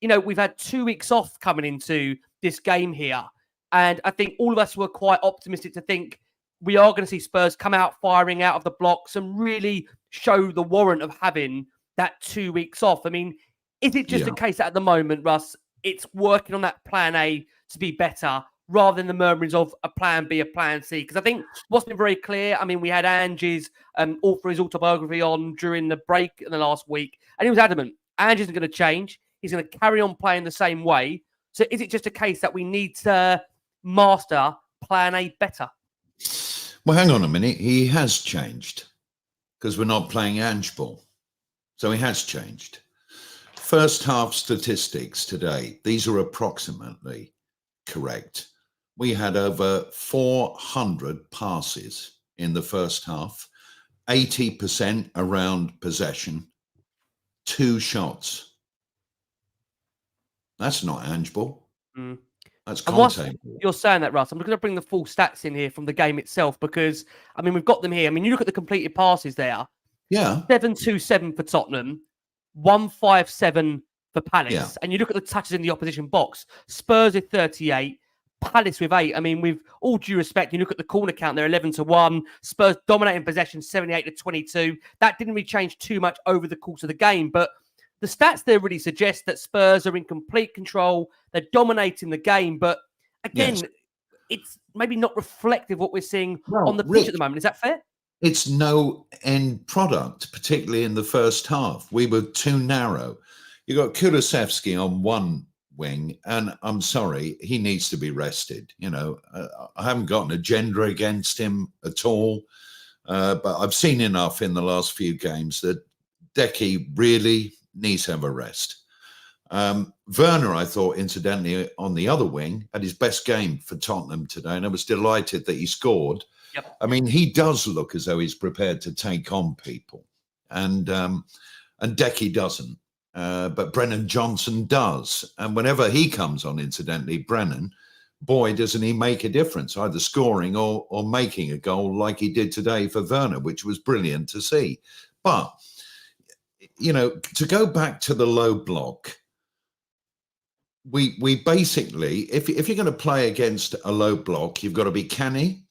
you know, we've had 2 weeks off coming into this game here. And I think all of us were quite optimistic to think we are going to see Spurs come out firing out of the blocks and really show the warrant of having that 2 weeks off. I mean, is it just a case that at the moment, Russ, it's working on that plan A to be better rather than the murmurings of a plan B, a plan C? Because I think what's been very clear, I mean, we had Ange's author his autobiography on during the break in the last week, and he was adamant, Ange isn't going to change. He's going to carry on playing the same way. So is it just a case that we need to master plan A better? Well, hang on a minute. He has changed because we're not playing Ange ball. So he has changed. First half statistics today, these are approximately correct. We had over 400 passes in the first half, 80% around possession, 2 shots. That's not Ange ball. That's Conte. You're saying that, Russ. I'm going to bring the full stats in here from the game itself because, I mean, we've got them here. I mean, you look at the completed passes there. Yeah. 7-2-7 for Tottenham, 1-5-7 for Palace. Yeah. And you look at the touches in the opposition box. Spurs with 38, Palace with 8. I mean, with all due respect, you look at the corner count, they're 11-1. Spurs dominating possession, 78-22. That didn't really change too much over the course of the game, but the stats there really suggest that Spurs are in complete control. They're dominating the game. But again, it's maybe not reflective of what we're seeing on the pitch at the moment. Is that fair? It's no end product, particularly in the first half. We were too narrow. You got Kulusevski on one wing, and I'm sorry, he needs to be rested. You know, I haven't got an agenda against him at all. But I've seen enough in the last few games that Decky really needs to have a rest. Werner, I thought, incidentally, on the other wing, had his best game for Tottenham today, and I was delighted that he scored. Yep. I mean, he does look as though he's prepared to take on people, and Decky doesn't, but Brennan Johnson does. And whenever he comes on, incidentally, Brennan, boy, doesn't he make a difference, either scoring or making a goal like he did today for Werner, which was brilliant to see. But you know, to go back to the low block, we basically, if you're going to play against a low block, you've got to be canny,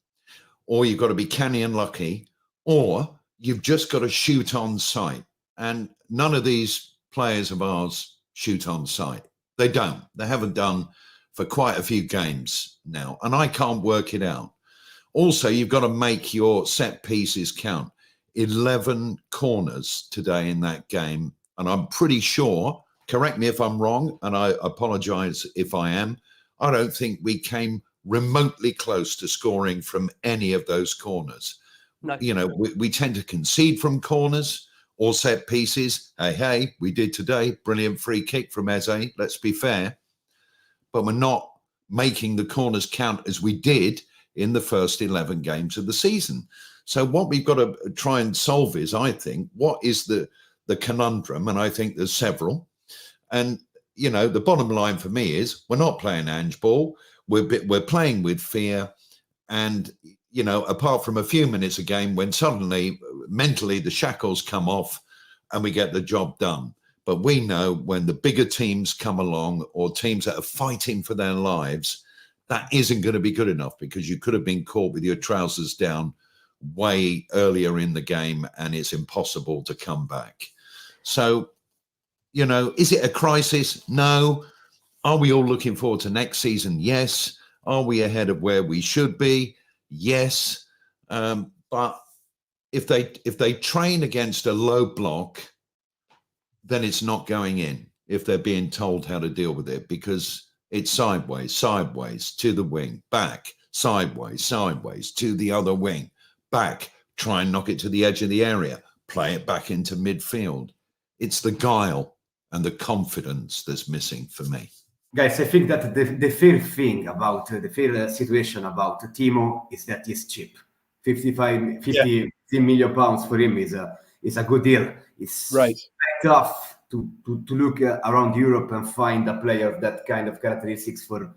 or you've got to be canny and lucky, or you've just got to shoot on sight. And none of these players of ours shoot on sight. They don't. They haven't done for quite a few games now, and I can't work it out. Also, you've got to make your set pieces count. 11 corners today in that game, and I'm pretty sure, correct me if I'm wrong, and I apologize if I am, I don't think we came remotely close to scoring from any of those corners. No. You know, we tend to concede from corners or set pieces. Hey, we did today. Brilliant free kick from Eze, let's be fair. But we're not making the corners count as we did in the first 11 games of the season. So what we've got to try and solve is, I think, what is the conundrum? And I think there's several. And, you know, the bottom line for me is we're not playing Ange ball. We're playing with fear. And, you know, apart from a few minutes a game when suddenly mentally the shackles come off and we get the job done. But we know when the bigger teams come along, or teams that are fighting for their lives, that isn't going to be good enough, because you could have been caught with your trousers down way earlier in the game and it's impossible to come back. So, you know, is it a crisis? No. Are we all looking forward to next season? Yes. Are we ahead of where we should be? Yes. But if they train against a low block, then it's not going in if they're being told how to deal with it, because it's sideways to the wing, back, sideways to the other wing, back, try and knock it to the edge of the area, play it back into midfield. It's the guile and the confidence that's missing for me. Guys, I think that the fair thing about the fair situation about Timo is that he's cheap. 50 million pounds for him is a good deal. It's right. Tough to look around Europe and find a player of that kind of characteristics for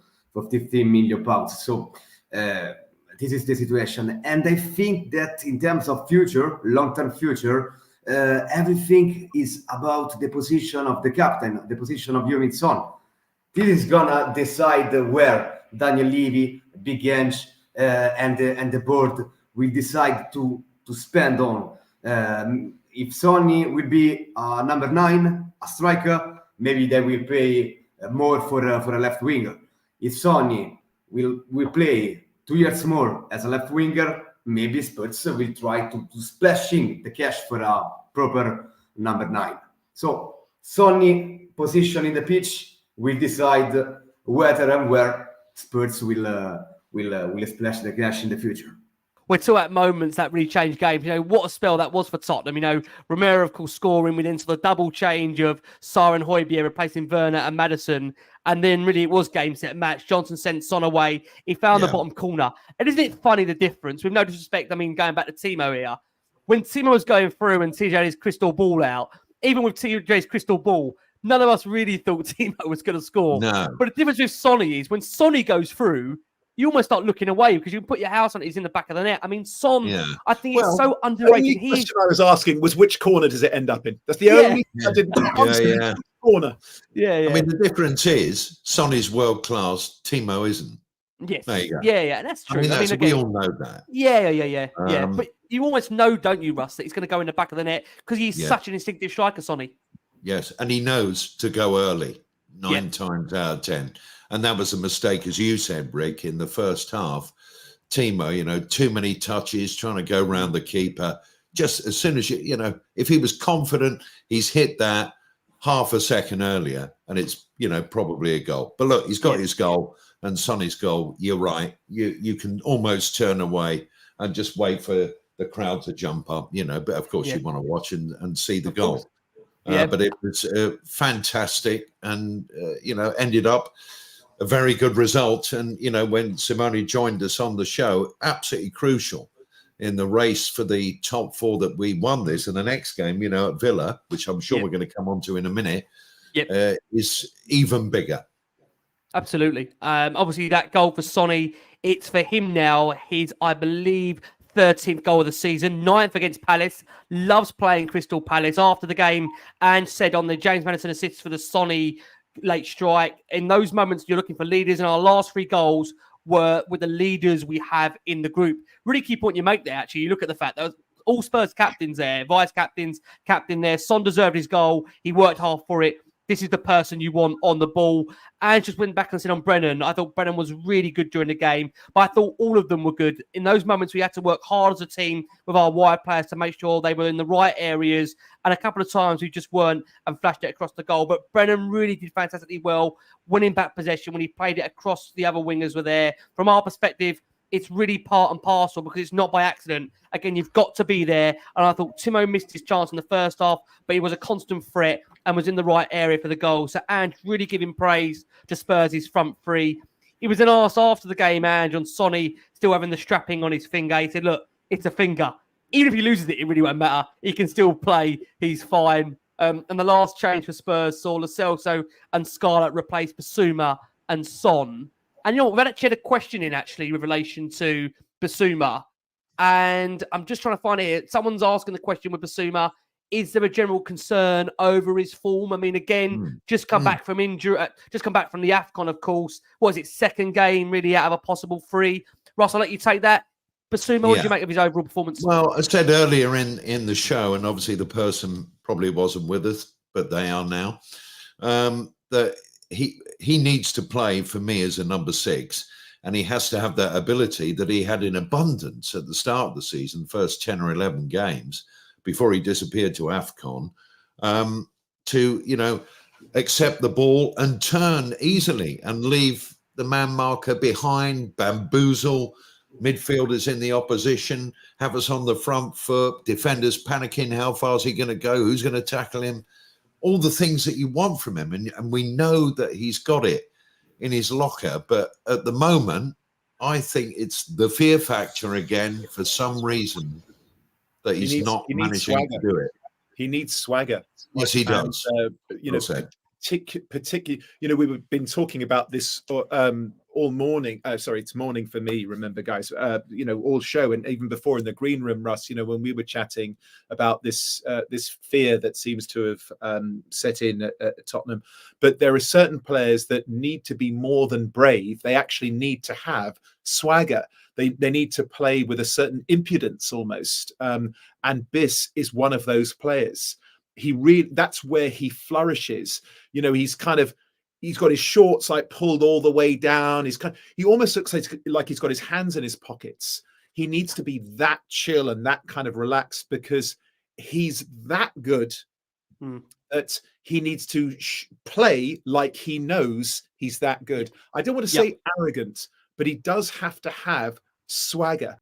15 million pounds. So this is the situation. And I think that in terms of future, long-term future, everything is about the position of the captain, the position of Heung-min Son. This is gonna decide where Daniel Levy, Big Ange, and the board will decide to spend on. If Sonny will be number 9, a striker, maybe they will pay more for a left winger. If Sonny will play 2 years more as a left winger, maybe Spurs will try to splash in the cash for a proper number 9. So Sonny position in the pitch will decide whether and where Spurs will splash the cash in the future. We're talking about moments that really changed games. What a spell that was for Tottenham. Romero, of course, scoring. We then saw the double change of Sarr and Højbjerg replacing Werner and Maddison. And then really it was game, set, match. Johnson sent Son away. He found the bottom corner. And isn't it funny, the difference? With no disrespect, going back to Timo here. When Timo was going through and TJ had his crystal ball out, even with TJ's crystal ball, none of us really thought Timo was going to score. No. But the difference with Sonny is when Sonny goes through, you almost start looking away because you can put your house on it. He's in the back of the net. Son, I think it's so underrated. The question I was asking was, which corner does it end up in? That's the only thing I didn't corner. I mean, the difference is Son is world class, Timo isn't. Yes. There you go. Yeah, that's true. Again, we all know that. Yeah. But you almost know, don't you, Russ, that he's going to go in the back of the net because he's such an instinctive striker, Sonny. Yes, and he knows to go early 9 times out of 10. And that was a mistake, as you said, Rick, in the first half. Timo, too many touches, trying to go around the keeper. Just as soon as if he was confident, he's hit that half a second earlier, and it's, probably a goal. But look, he's got his goal, and Sonny's goal, you're right. You can almost turn away and just wait for the crowd to jump up, but of course you want to watch and see the goal. But it was fantastic and, ended up a very good result. And, when Simone joined us on the show, absolutely crucial in the race for the top 4 that we won this. And the next game, at Villa, which I'm sure we're going to come on to in a minute, is even bigger. Absolutely. Obviously, that goal for Sonny, it's for him now. His, I believe, 13th goal of the season, 9th against Palace. Loves playing Crystal Palace. After the game, and said on the James Maddison assists for the Sonny late strike. In those moments, you're looking for leaders, and our last 3 goals were with the leaders we have in the group. Really key point you make there, actually. You look at the fact that all Spurs captains there, vice captains, captain there. Son deserved his goal. He worked hard for it. This is the person you want on the ball. And just went back and said on Brennan, I thought Brennan was really good during the game, but I thought all of them were good. In those moments, we had to work hard as a team with our wide players to make sure they were in the right areas. And a couple of times we just weren't and flashed it across the goal. But Brennan really did fantastically well, winning back possession when he played it across the other wingers were there. From our perspective, it's really part and parcel because it's not by accident. Again, you've got to be there. And I thought Timo missed his chance in the first half, but he was a constant threat and was in the right area for the goal. So Ange really giving praise to Spurs' front 3. He was then asked after the game, Ange, on Sonny still having the strapping on his finger. He said, look, it's a finger. Even if he loses it, it really won't matter. He can still play. He's fine. And the last change for Spurs saw Lo Celso and Scarlett replace Bissouma and Son. And we've actually had a question in, actually, with relation to Bissouma. And I'm just trying to find it here. Someone's asking the question with Bissouma, is there a general concern over his form? I mean, again, just come back from injury, just come back from the AFCON, of course. What is it, second game, really, out of a possible 3? Ross, I'll let you take that. Bissouma, what did you make of his overall performance? Well, I said earlier in the show, and obviously the person probably wasn't with us, but they are now, that he needs to play for me as a number 6, and he has to have that ability that he had in abundance at the start of the season, first 10 or 11 games before he disappeared to AFCON, to accept the ball and turn easily and leave the man marker behind, bamboozle midfielders in the opposition, have us on the front foot, defenders panicking, how far is he going to go, who's going to tackle him? All the things that you want from him. And we know that he's got it in his locker. But at the moment, I think it's the fear factor again, for some reason, that he's not managing to do it. He needs swagger. Yes, he does. Particularly, we've been talking about this all morning. Sorry, it's morning for me. Remember, guys, you know, all show, and even before in the green room, Russ, you know, when we were chatting about this fear that seems to have set in at Tottenham. But there are certain players that need to be more than brave. They actually need to have swagger. They need to play with a certain impudence almost. And Biss is one of those players. That's where he flourishes. You know, he's got his shorts like pulled all the way down. He almost looks like he's got his hands in his pockets. He needs to be that chill and that kind of relaxed, because he's that good that he needs to play like he knows he's that good. I don't want to say arrogant, but he does have to have swagger.